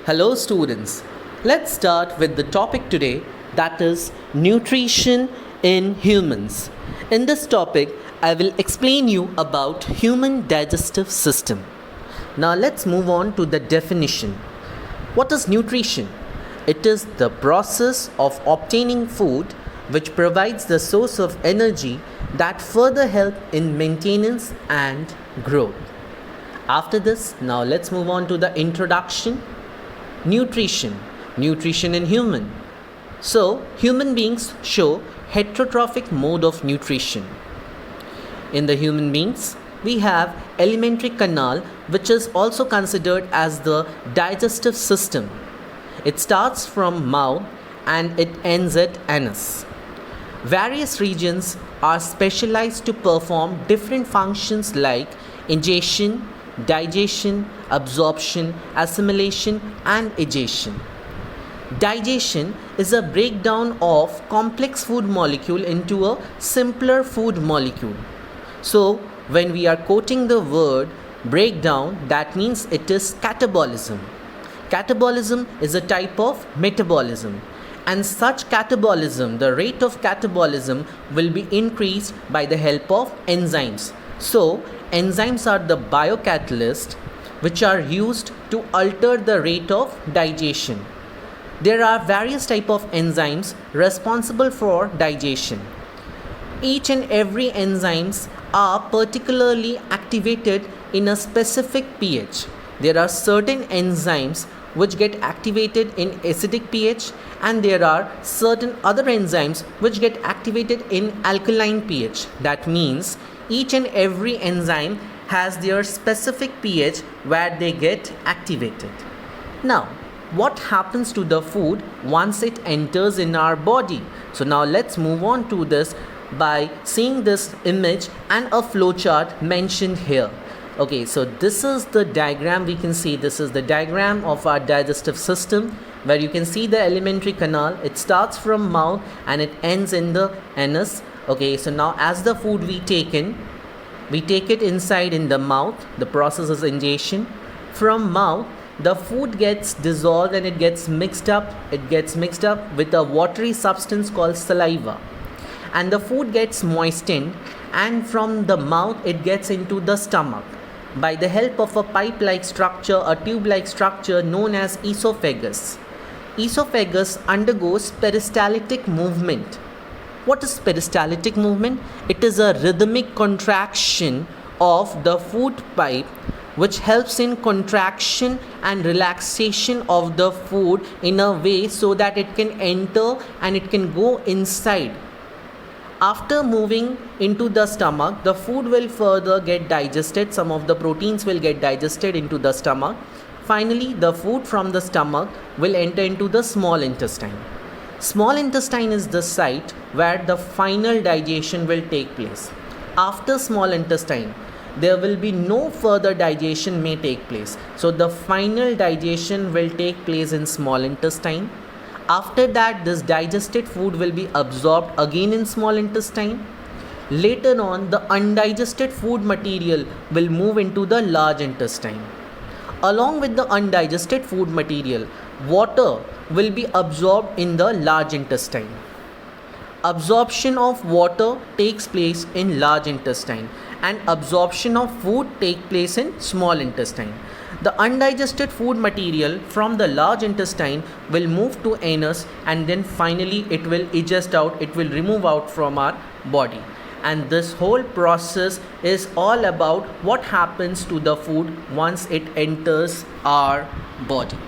Hello, students. Let's start with the topic today, that is nutrition in humans. In this topic, I will explain you about human digestive system. Now let's move on to the definition. What is nutrition? It is the process of obtaining food which provides the source of energy that further help in maintenance and growth. After this, now let's move on to the introduction. Nutrition in human. So human beings show heterotrophic mode of nutrition. In the human beings, we have alimentary canal, which is also considered as the digestive system. It starts from mouth and it ends at anus. Various regions are specialized to perform different functions like ingestion, digestion, absorption, assimilation, and egestion. Digestion is a breakdown of complex food molecule into a simpler food molecule. So, when we are quoting the word breakdown, that means it is catabolism. Catabolism is a type of metabolism, and such catabolism, the rate of catabolism will be increased by the help of enzymes. So, enzymes are the biocatalysts which are used to alter the rate of digestion. There are various types of enzymes responsible for digestion. Each and every enzymes are particularly activated in a specific pH. There are certain enzymes which get activated in acidic pH, and there are certain other enzymes which get activated in alkaline pH. That means each and every enzyme has their specific pH where they get activated. Now, what happens to the food once it enters in our body? So now let's move on to this by seeing this image and a flowchart mentioned here. Okay, so this is the diagram. We can see this is the diagram of our digestive system, where you can see the alimentary canal. It starts from mouth and it ends in the anus. Okay, so now as the food we take it inside in the mouth. The process is ingestion. From mouth, the food gets dissolved and it gets mixed up. It gets mixed up with a watery substance called saliva, and the food gets moistened, and from the mouth it gets into the stomach by the help of a pipe-like structure, a tube-like structure known as esophagus. Esophagus undergoes peristaltic movement. What is peristaltic movement? It is a rhythmic contraction of the food pipe which helps in contraction and relaxation of the food in a way so that it can enter and it can go inside. After moving into the stomach, the food will further get digested. Some of the proteins will get digested into the stomach. Finally, the food from the stomach will enter into the small intestine. Small intestine is the site where the final digestion will take place. After small intestine, there will be no further digestion may take place. So the final digestion will take place in small intestine. After that, this digested food will be absorbed again in small intestine. Later on, the undigested food material will move into the large intestine. Along with the undigested food material, water will be absorbed in the large intestine. Absorption of water takes place in large intestine, and absorption of food takes place in small intestine. The undigested food material from the large intestine will move to anus, and then finally it will digest out, it will remove out from our body. And this whole process is all about what happens to the food once it enters our body.